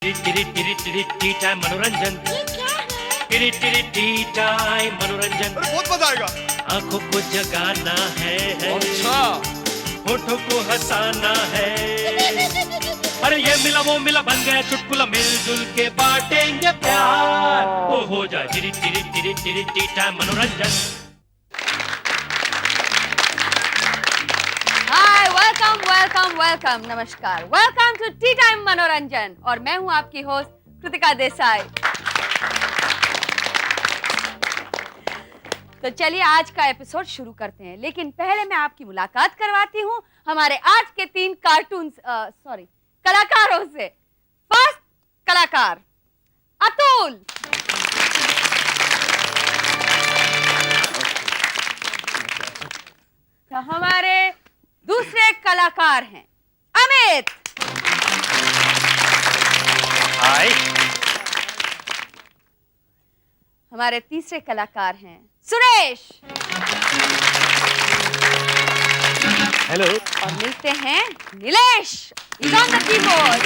T time मनोरंजन। T time मनोरंजन। बहुत मजा आएगा। आंखों को जगाना है, अच्छा, होठों को हंसाना है। अरे ये मिला वो मिला बन गया चुटकुला, मिलजुल के बांटेंगे प्यार। वो हो जाए टी टाइम मनोरंजन। हाय, वेलकम, नमस्कार, वेलकम टू टी टाइम मनोरंजन। और मैं हूं आपकी होस्ट कृतिका देसाई। तो चलिए आज का एपिसोड शुरू करते हैं, लेकिन पहले मैं आपकी मुलाकात करवाती हूं हमारे आज के 3 कलाकारों से। फर्स्ट कलाकार अतुल, तो हमारे दूसरे कलाकार हैं अमित। हाय। हमारे तीसरे कलाकार हैं सुरेश। हेलो। और मिलते हैं Nilesh. He's on the keyboard।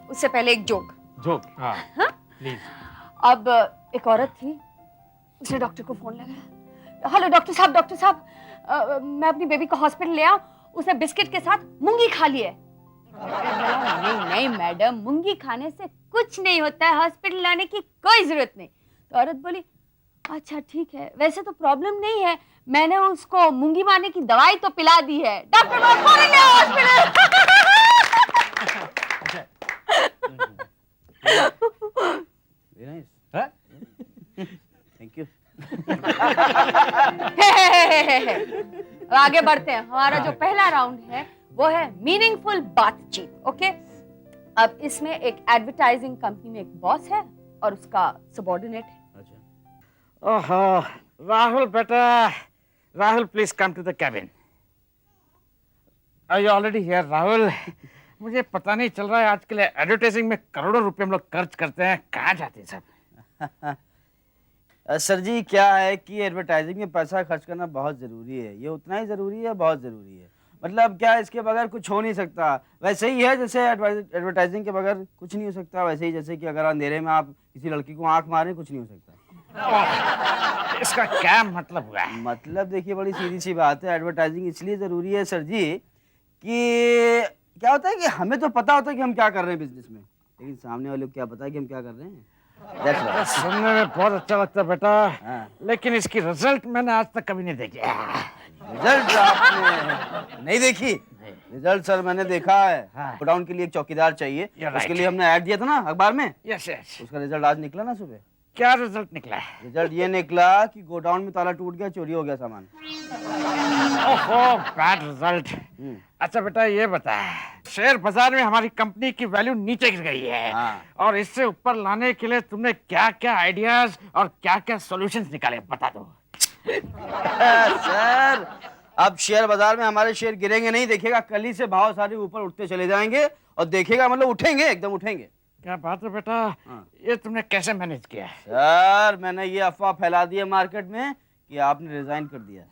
उससे पहले एक जोक। हाँ प्लीज। अब एक औरत थी, उसने डॉक्टर को फोन लगाया। हेलो डॉक्टर साहब, मैं अपनी बेबी को हॉस्पिटल ले आऊं, उसने बिस्किट के साथ मूंगी खा ली है। नहीं मैडम, मूंगी खाने से कुछ नहीं होता है, हॉस्पिटल लाने की कोई जरूरत नहीं। तो औरत बोली अच्छा ठीक है, वैसे तो प्रॉब्लम नहीं है, मैंने उसको मूंगी मारने की दवाई तो पिला दी है। डॉक्टर को फोन ले आओ हॉस्पिटल। Thank you. अब आगे बढ़ते हैं। हमारा जो पहला राउंड है वो है मीनिंगफुल बातचीत। ओके, अब इसमें एक एडवर्टाइजिंग कंपनी में एक बॉस है और उसका सबऑर्डिनेट है। ओहो, राहुल बेटा, Rahul please come to the cabin. Are you already here Rahul? मुझे पता नहीं चल रहा है, आजकल एडवर्टाइजिंग में करोड़ों रुपए हम लोग खर्च करते हैं, कहाँ जाते हैं सब? सर जी क्या है कि एडवर्टाइजिंग में पैसा खर्च करना बहुत ज़रूरी है। ये उतना ही ज़रूरी है, बहुत ज़रूरी है। मतलब क्या, इसके बगैर कुछ हो नहीं सकता। वैसे ही है जैसे एडवर्टाइजिंग के बगैर कुछ नहीं हो सकता, वैसे ही जैसे कि अगर अंधेरे में आप किसी लड़की को आंख मारें, कुछ नहीं हो सकता। इसका क्या मतलब हुआ? मतलब देखिए, बड़ी सीधी सी बात है। एडवर्टाइजिंग इसलिए ज़रूरी है सर जी कि क्या होता है कि हमें तो पता होता है कि हम क्या कर रहे हैं बिजनेस में, लेकिन सामने वाले को क्या पता है कि हम क्या कर रहे हैं। That's right. सुनने में बहुत अच्छा लगता है बेटा, हाँ। लेकिन इसकी रिजल्ट मैंने आज तक कभी नहीं देखी। रिजल्ट आपने नहीं देखी? रिजल्ट सर मैंने देखा है। हाँ। गोडाउन के लिए एक चौकीदार चाहिए, You're right. उसके लिए हमने ऐड दिया था ना अखबार में। Yes yes. उसका रिजल्ट आज निकला ना सुबह। क्या रिजल्ट निकला है? रिजल्ट ये निकला कि गोडाउन में ताला टूट गया, चोरी हो गया सामान। ओहो, बैड रिजल्ट। अच्छा बेटा ये बता, शेयर बाजार में हमारी कंपनी की वैल्यू नीचे गिर गई है। हाँ। और इससे ऊपर लाने के लिए तुमने क्या क्या आइडियाज और क्या क्या सॉल्यूशंस निकाले, बता दो। सर अब शेयर बाजार में हमारे शेयर गिरेंगे नहीं, देखिएगा कल ही से भाव सारे ऊपर उठते चले जाएंगे, और देखिएगा मतलब उठेंगे, एकदम उठेंगे। क्या बात है बेटा, हाँ। ये तुमने कैसे मैनेज किया? सर मैंने ये अफवाह फैला दी है मार्केट में कि आपने रिजाइन कर दिया।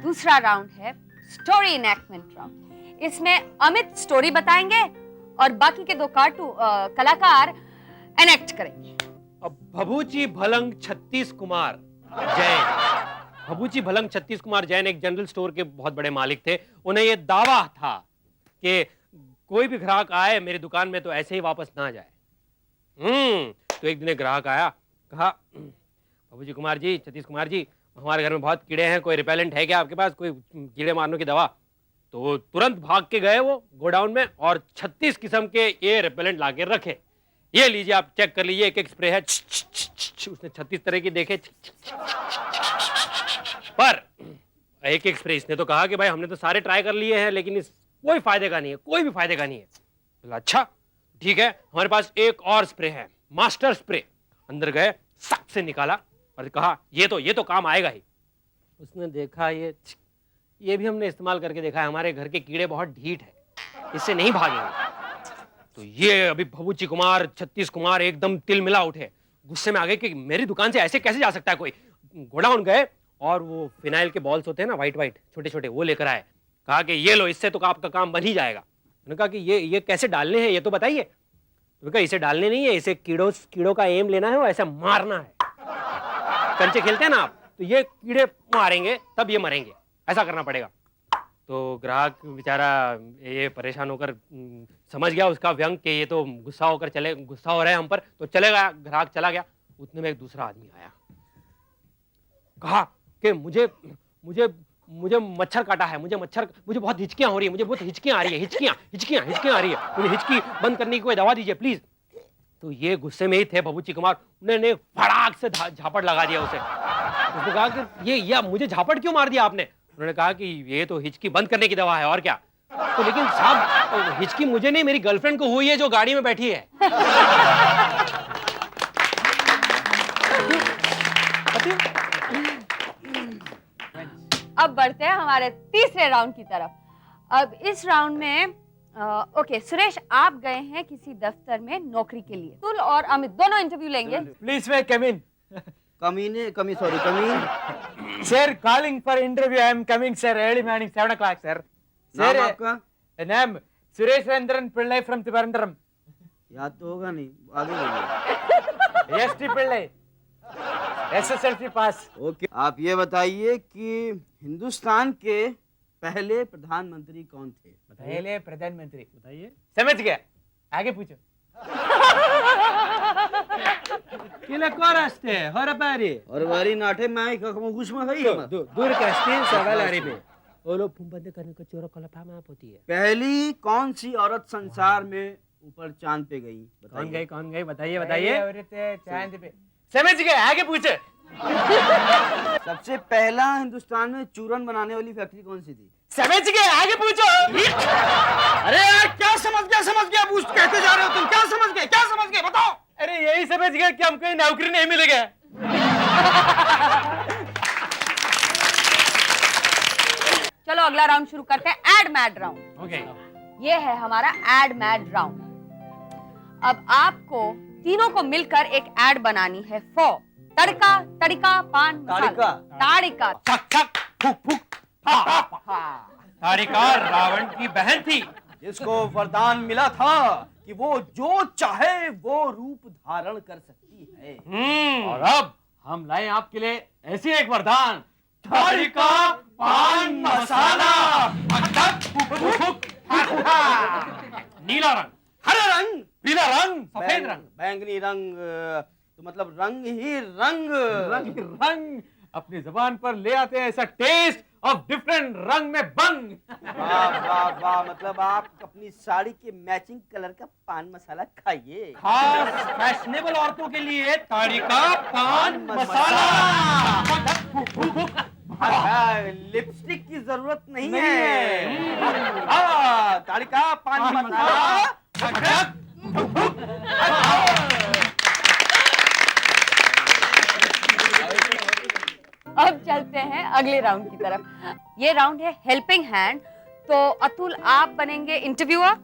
दूसरा राउंड है स्टोरी इनैक्टमेंट राउंड। इसमें अमित स्टोरी बताएंगे और बाकी के 2 कलाकार एनेक्ट करेंगे। अब भभूची भलंग छत्तीस कुमार जैन एक जनरल स्टोर के बहुत बड़े मालिक थे। उन्हें यह दावा था कि कोई भी ग्राहक आए मेरी दुकान में तो ऐसे ही वापस ना जाए। तो एक दिन एक ग्राहक आया, कहा भभूजी कुमार जी, छत्तीस कुमार जी, हमारे घर में बहुत कीड़े हैं, कोई रिपेलेंट है क्या आपके पास, कोई कीड़े मारने की दवा? तो तुरंत भाग के गए वो गोडाउन में और 36 किस्म के ये रिपेलेंट लाके रखे। ये लीजिए आप चेक कर लीजिए, एक एक स्प्रे है। उसने 36 तरह की देखे, पर एक एक स्प्रे इसने तो कहा कि भाई हमने तो सारे ट्राई कर लिए हैं, लेकिन इस कोई फायदे का नहीं है, कोई भी फायदे का नहीं है। बोला अच्छा ठीक है, हमारे पास एक और स्प्रे है, मास्टर स्प्रे। अंदर गए, सख्त से निकाला और कहा ये तो काम आएगा ही। उसने देखा ये भी हमने इस्तेमाल करके देखा है, हमारे घर के कीड़े बहुत ढीठ है, इससे नहीं भागेंगे। तो ये अभी भभूची कुमार, छत्तीस कुमार एकदम तिल मिला उठे, गुस्से में आ गए कि मेरी दुकान से ऐसे कैसे जा सकता है कोई। गोडाउन गए और वो फिनाइल के बॉल्स होते हैं ना, वाइट वाइट छोटे छोटे, वो लेकर आए। कहा कि ये लो, इससे तो आपका काम बन ही जाएगा। उन्होंने कहा कि ये कैसे डालने हैं, ये तो बताइए। तो कहा इसे डालने नहीं है, इसे कीड़ों का एम लेना है और ऐसा मारना है। कंचे खेलते हैं ना आप, तो ये कीड़े मारेंगे तब ये मरेंगे, ऐसा करना पड़ेगा। तो ग्राहक बेचारा ये परेशान होकर समझ गया उसका व्यंग कि ये तो गुस्सा हो रहे हैं हम पर, तो चले गया, ग्राहक चला गया। उतने में एक दूसरा आदमी आया, कहा कि मुझे मच्छर काटा है, मुझे बहुत हिचकियां हो रही है, मुझे बहुत हिचकियां आ रही है, हिचकियां आ रही है, मुझे हिचकी बंद करने की कोई दवा दीजिए प्लीज। तो ये गुस्से में ही थे बाबूजी कुमार, उन्होंने फड़ाक से झापड़ लगा दिया उसे। उसने कहा कि ये मुझे झापड़ क्यों मार दिया आपने? उन्होंने कहा कि ये तो हिचकी बंद करने की दवा है, और क्या। तो लेकिन साहब, हिचकी मुझे नहीं, मेरी गर्लफ्रेंड को हुई है जो गाड़ी में बैठी है। अब बढ़ते हैं हमारे तीसरे राउंड की तरफ। अब इस राउंड में ओके सुरेश, आप गए हैं किसी दफ्तर में नौकरी के लिए। तुल और अमित दोनों इंटरव्यू लेंगे। Please may come in. कमीन Sir, calling for interview. I am coming, sir. Early morning, 7 o'clock, sir. नाम Sir, आपका? name Suresh Rendran Pillai from Trivandrum. याद तो होगा नहीं, आगे बोलिए। ST Pillai. SSLC pass. Okay, आप ये बताइए कि हिंदुस्तान के पहले प्रधानमंत्री कौन थे? पहले प्रधानमंत्री बताइए। समझ गया, आगे पूछो। और वारी नाटे मैं कुछ में गई पहली कौन सी औरत संसार में ऊपर चांद पे गई? कौन गई बताइए। औरत चांद पे। समझ गए, आगे पूछो। सबसे पहला हिंदुस्तान में चूरन बनाने वाली फैक्ट्री कौन सी थी? समझ गए, आगे पूछो। अरे यार, क्या समझ गया पूछ कहते जा रहे हो तुम, क्या समझ गए बताओ। अरे यही समझ गया कि हमको नौकरी नहीं मिलेगा। चलो अगला राउंड शुरू करते हैं, एड मैड राउंड। ओके, ये है हमारा एड मैड राउंड। अब आपको तीनों को मिलकर एक एड बनानी है फॉर तड़का पान मसाला। ताड़िका छक छक फुक फुक ताड़िका रावण की बहन थी, जिसको वरदान मिला था कि वो जो चाहे वो रूप धारण कर सकती है। और अब हम लाए आपके लिए ऐसी एक वरदान, ताड़िका पान मसाला। नीला रंग, हरा रंग, पीला रंग, सफेद रंग, बैंगनी रंग, तो मतलब रंग ही रंग। रंग अपनी जुबान पर ले आते हैं ऐसा टेस्ट ऑफ डिफरेंट रंग में बंग। वाह, मतलब आप अपनी साड़ी के मैचिंग कलर का पान मसाला खाइए। खास फैशनेबल औरतों के लिए ताड़िका पान मसाला। लिपस्टिक की जरूरत नहीं है। ताड़िका पान मसाला। अब चलते हैं अगले राउंड की तरफ। ये राउंड है हेल्पिंग हैंड। तो अतुल आप बनेंगे interviewer,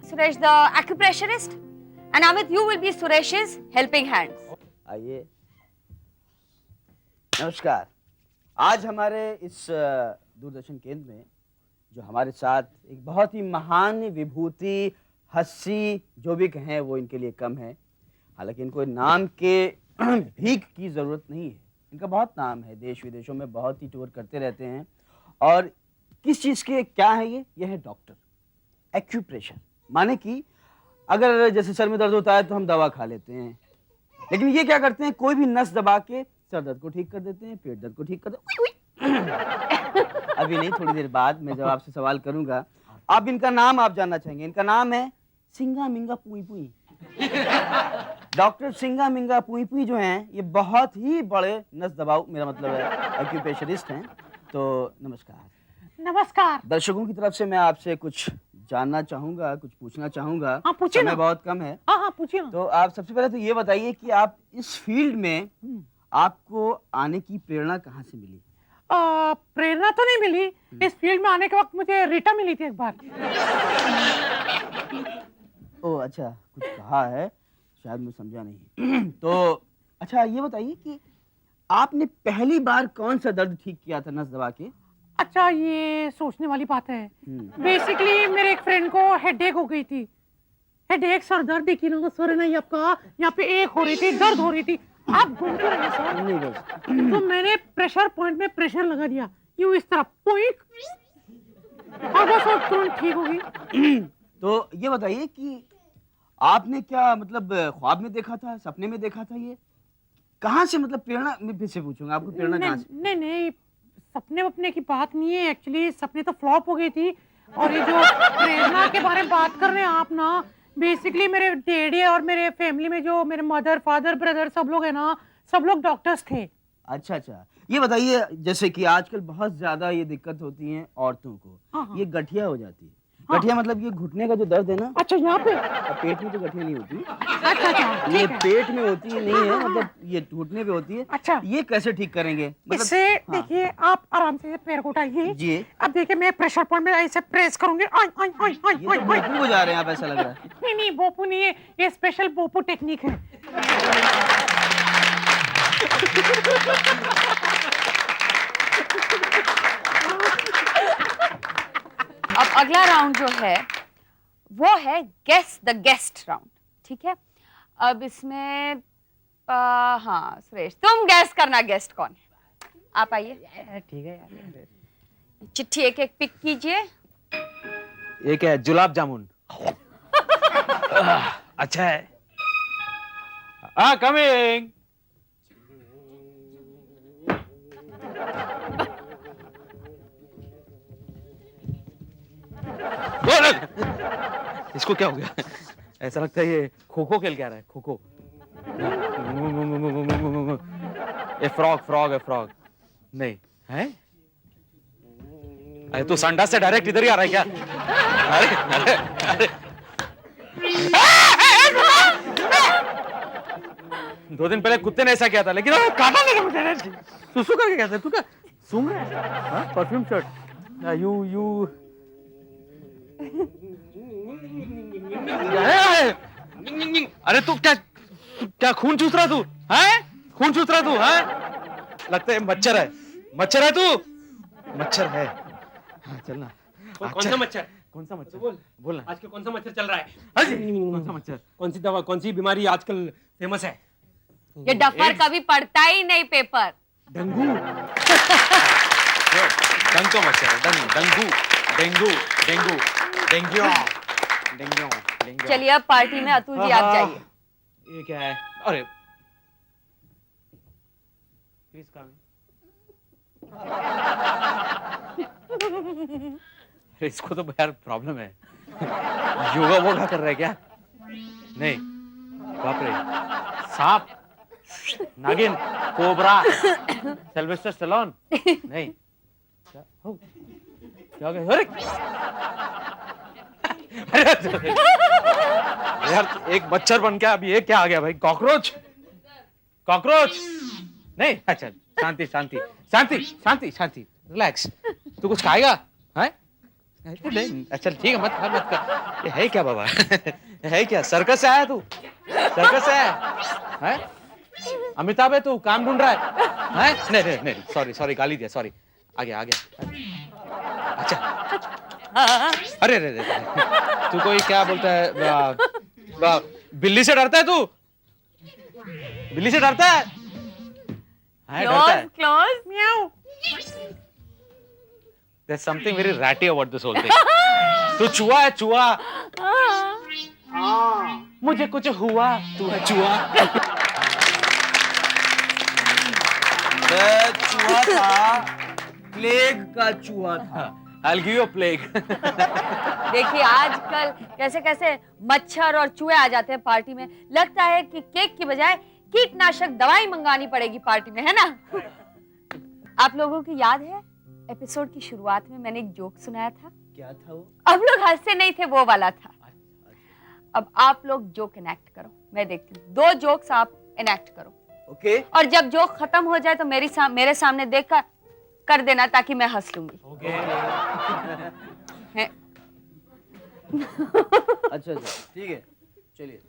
Suresh the acupressurist and Amit you will be Suresh's helping hands. आइए, नमस्कार। आज हमारे इस दूरदर्शन केंद्र में जो हमारे साथ एक बहुत ही महान विभूति, हस्सी, जो भी कहें वो इनके लिए कम है। हालांकि इनको नाम के भीख की जरूरत नहीं है, इनका बहुत नाम है, देश विदेशों में बहुत ही टूर करते रहते हैं। और किस चीज़ के क्या है ये है डॉक्टर। एक्यूप्रेशर माने कि अगर जैसे सर में दर्द होता है तो हम दवा खा लेते हैं, लेकिन ये क्या करते हैं, कोई भी नस दबा के सर दर्द को ठीक कर देते हैं, पेट दर्द को ठीक कर देते हैं। अभी नहीं, थोड़ी देर बाद मैं जब आपसे सवाल करूंगा, आप इनका नाम आप जानना चाहेंगे। इनका नाम है सिंगा मिंगा पुई पुई। डॉक्टर सिंगा मिंगा पुई पुई जो हैं, ये बहुत ही बड़े नस दबाव, मेरा मतलब है एक्यूप्रेशरिस्ट हैं। तो नमस्कार। दर्शकों की तरफ से मैं आपसे कुछ जानना चाहूंगा, कुछ पूछना चाहूंगा। हाँ, पूछिए ना। समय बहुत कम है। हाँ, पूछिए ना। तो आप सबसे पहले तो ये बताइए कि आप इस फील्ड में आपको आने की प्रेरणा कहाँ से मिली? प्रेरणा तो नहीं मिली, इस फील्ड में आने के वक्त मुझे रीटा मिली थी एक बार। ओह अच्छा, कुछ कहा है, शायद मैं समझा नहीं। तो अच्छा ये बताइए कि आपने पहली बार कौन सा दर्द ठीक किया था नस दबा के? अच्छा, ये सोचने वाली बात है। बेसिकली मेरे एक फ्रेंड को हेडेक हो गई थी। हेडेक, सर दर्द, देखिए ना सर है ना, ये आपका यहाँ पे एक हो रही थी, दर्द हो रही थी। आप घूम क्यों रहे हैं सर? नहीं बस। तो मैंने प्रेशर पॉइंट में प्रेशर लगा दिया, यूं इस तरह पॉइंट, और बस वो तुरंत ठीक हो गई। तो ये बताइए कि आपने क्या मतलब ख्वाब में देखा था, सपने में देखा था? ये कहाँ से, मतलब प्रेरणा, मैं फिर से पूछूंगा आपको, प्रेरणा कहाँ से? नहीं नहीं, सपने वपने की बात नहीं है। एक्चुअली सपने तो फ्लॉप हो गई थी, और ये जो प्रेरणा के बारे में बात कर रहे हैं आप ना, बेसिकली मेरे डैडी और मेरे फैमिली में जो मेरे मदर, फादर, ब्रदर सब लोग है ना, सब लोग डॉक्टर्स थे। अच्छा अच्छा, ये बताइए, जैसे कि आजकल बहुत ज्यादा ये दिक्कत होती है औरतों को, हाँ। ये गठिया हो जाती है। गठिया मतलब ये घुटने का जो दर्द है ना, अच्छा, यहाँ पे? अब पेट में तो गठिया नहीं होती, अच्छा अच्छा, ये ठीक है। पेट में होती है, नहीं है, मतलब ये घुटने पे होती है। अच्छा, ये कैसे ठीक करेंगे? मतलब इससे हाँ। देखिए, आप आराम से पैर को उठाइए। जी, अब देखिए, मैं प्रेशर पॉइंट में ऐसे प्रेस करूंगी। आई आई आई आई ये तो आई आई। भोपू को जा रहे हैं आप, ऐसा लग रहा है। नहीं नहीं, बोपू नहीं है, ये स्पेशल बोपू टेक्निक है। अब अगला राउंड जो है वो है गेस द गेस्ट राउंड, ठीक है? अब इसमें हाँ सुरेश, तुम गेस करना गेस्ट कौन है। आप आइए। ठीक है यार। चिट्ठी एक एक पिक कीजिए। ये क्या है? गुलाब जामुन। अच्छा है। हाँ, कमिंग। इसको क्या हो गया? ऐसा लगता है ये खो खो खेल के आ रहा है। खो खो। ये फ्रॉग है, फ्रॉग नहीं है। अरे तू संडास से डायरेक्ट इधर ही आ रहा है क्या? अरे अरे अरे 2 दिन पहले कुत्ते ने ऐसा किया था, लेकिन काटा नहीं मुझे। सुसु करके कहते तू क्या सूंघ रहा है? Perfume shirt. यू अरे तू क्या खून चूस रहा तू? हैं? खून चूस रहा तू? हैं? लगता है मच्छर है। मच्छर है तू? मच्छर है। हाँ, चलना। कौन सा मच्छर? कौन सा मच्छर? बोल बोलना। आजकल कौन सा मच्छर चल रहा है? कौन सा मच्छर? कौन सी दवा, कौन सी बीमारी आजकल फेमस है? ये डफर कभी पढ़ता ही नहीं पेपर। डेंगू। डंग का मच्छर है। Dengue dengue dengue dengue dengue dengue. चलिए अब पार्टी में अतुल जी आप जाइए। ये क्या है? अरे प्लीज कम। इसको तो यार प्रॉब्लम है। योगा वोगा कर रहा है क्या? नहीं, बाप रे, सांप, नागिन, कोबरा, सिल्वेस्टर स्टैलोन। नहीं, क्या हो गया? अरे यार, एक मच्छर बन गया, अभी ये क्या आ गया भाई? कॉकरोच? कॉकरोच नहीं। अच्छा, शांति शांति शांति शांति शांति, रिलैक्स। तू कुछ खाएगा? हैं? अच्छा ठीक है, मत खा मत खा। ये है क्या बाबा? है क्या? सर्कस से आया तू? सर्कस से आया है? अमिताभ है तू? काम ढूंढ रहा है? हैं? नहीं नहीं नहीं, सॉरी सॉरी, गाली दिया, सॉरी। आगे आगे। अच्छा, अरे अरे अरे, तू कोई क्या बोलता है? बिल्ली से डरता है तू? बिल्ली से डरता है? डरता है? क्लोज म्याऊ। There's something very ratty about this whole thing. तू चूहा है, चूहा। मुझे कुछ हुआ, तू है चूहा। चूहा था, प्लेग का चूहा था। I'll give you a plague. देखिए आजकल कैसे कैसे मच्छर और चूहे आ जाते हैं पार्टी में। लगता है कि केक की बजाय कीटनाशक दवाई मंगानी पड़ेगी पार्टी में, है ना? आप लोगों की याद है एपिसोड की शुरुआत में मैंने एक जोक सुनाया था? क्या था वो? अब लोग हंसते नहीं थे, वो वाला था। अब आप लोग जोक इनेक्ट करो, मैं देखती हूँ। 2 जोक्स आप इनेक्ट करो। ओके। और जब जोक खत्म हो जाए तो मेरे सामने देखकर कर देना, ताकि मैं हंस लूंगी। हैं? अच्छा अच्छा, ठीक है, चलिए।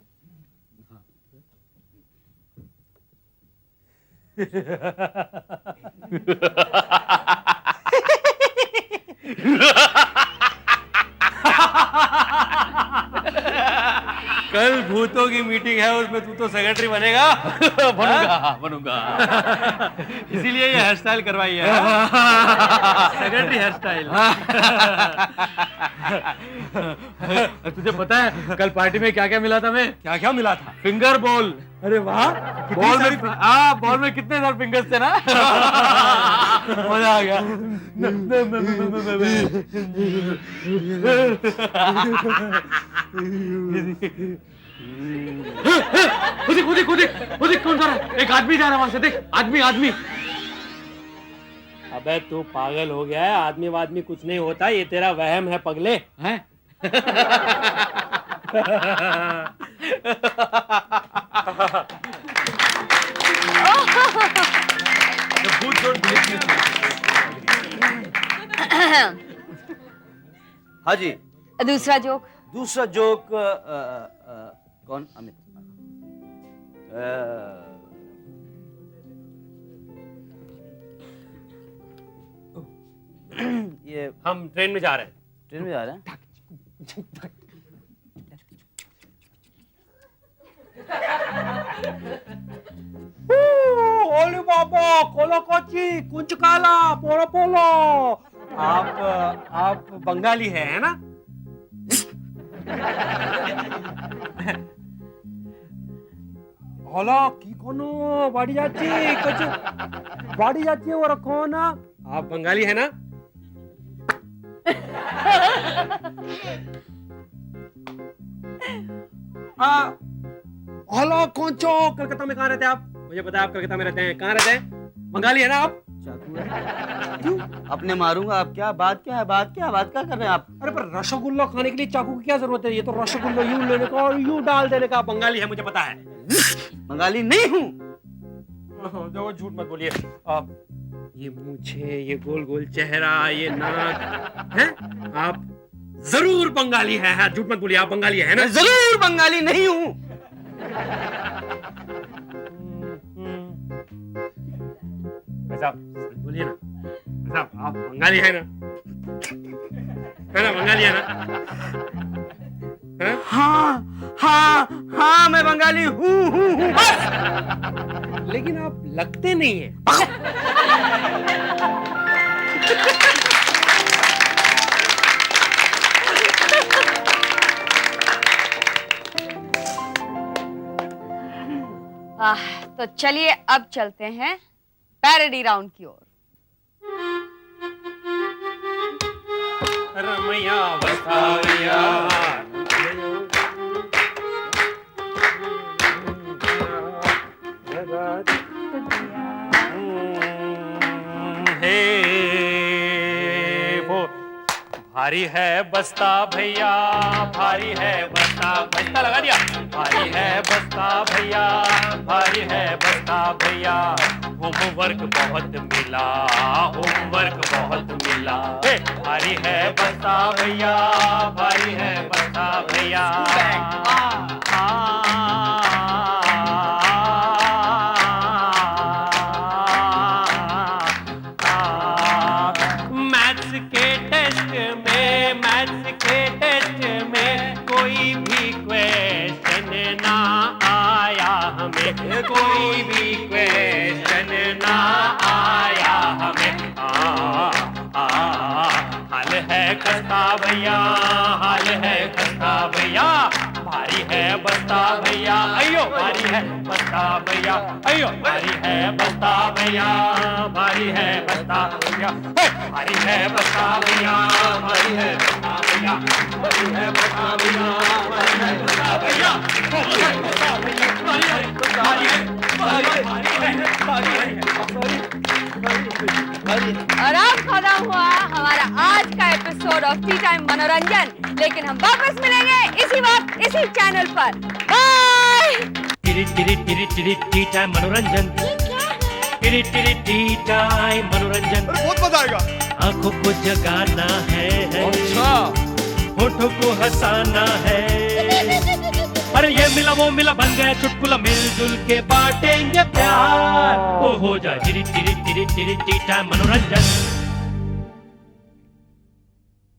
कल भूतों की मीटिंग है, उसमें तू तो सेक्रेटरी बनेगा। बनूंगा। इसीलिए ये हेयर स्टाइल करवाई है। Secretary hair style. तुझे पता है कल पार्टी में क्या क्या मिला था? मैं क्या क्या मिला था? Finger ball. अरे वाह, बॉल में कितने सारे फिंगर्स थे ना। मजा आ गया। कौन जा रहा है? एक आदमी जा रहा है वहां से, देख। आदमी। अबे तू पागल हो गया है? आदमी वादमी कुछ नहीं होता, ये तेरा वहम है पगले। हैं? हाँ जी, दूसरा जोक। दूसरा जोक कौन? अमित। ये हम ट्रेन में जा रहे हैं। ट्रेन में जा रहे हैं? ओले बाबा, कोलो कोची, कुंच काला, पोलो पोलो। आप बंगाली है ना? होला की कोनो बाड़ी जाती कुछ बाड़ी जाती है वो रखो ना। आप बंगाली है ना? हेलो कौनचो, कलकत्ता में कहाँ रहते हैं आप? मुझे पता है आप कलकत्ता में रहते हैं। कहाँ रहते हैं? बंगाली है ना आप? चाकू है? क्यों? अपने मारूंगा। आप क्या बात क्या कर रहे हैं आप? अरे पर रसगुल्ला खाने के लिए चाकू की क्या जरूरत है? ये तो रसगुल्ला यूं लेने का और यूं डाल देने का। बंगाली है मुझे पता है। बंगाली नहीं हूँ। देखो झूठ मत बोलिए। आप ये मूछे, ये गोल गोल चेहरा, ये नाक है, आप जरूर बंगाली है। झूठ मत बोलिए, आप बंगाली है ना? जरूर बंगाली नहीं हूँ। साहब बोलिए ना साहब, आप बंगाली है ना? बंगाली है ना? हाँ मैं बंगाली हूँ बस। लेकिन आप लगते नहीं हैं। तो चलिए अब चलते हैं पैरोडी राउंड की ओर। रमैया बसावैया भारी है बस्ता भैया, भारी है बस्ता। बस्ता लगा दिया। भारी है बस्ता भैया, भारी है बस्ता भैया। होमवर्क बहुत मिला, होमवर्क बहुत मिला। भारी है बस्ता भैया, भारी है बस्ता भैया। मैथ्स के टेस्ट में, मैथ्स के टेस्ट में कोई भी क्वेश्चन ना आया हमें, कोई भी क्वेश्चन ना आया हमें। हाल है खस्ता भैया, हाल है खस्ता भैया। भारी है बस्ता भैया, अयो भारी है बस्ता भैया, अयो भारी है बस्ता भैया, भारी है बस्ता भैया। भारी है बस्ता भैया, भारी है बस्ता भैया, भारी है बस्ता भैया, भारी है बस्ता भैया, भारी है बस्ता भैया, भारी है भारी है भारी है। और अब खत्म हुआ हमारा आज का एपिसोड ऑफ टी टाइम मनोरंजन, लेकिन हम वापस मिलेंगे इसी वक्त इसी चैनल पर। बाय। टी टाइम मनोरंजन, टी टाइम मनोरंजन। बहुत मजा आएगा। आंखों को जगाना है, अच्छा, होठों को हंसाना है, अरे ये मिला वो मिला बन गया चुटकुला, मिलजुल के बांटेंगे प्यार, तो हो जाए चिरी चिरी चिरी चिरी टी टाइम मनोरंजन।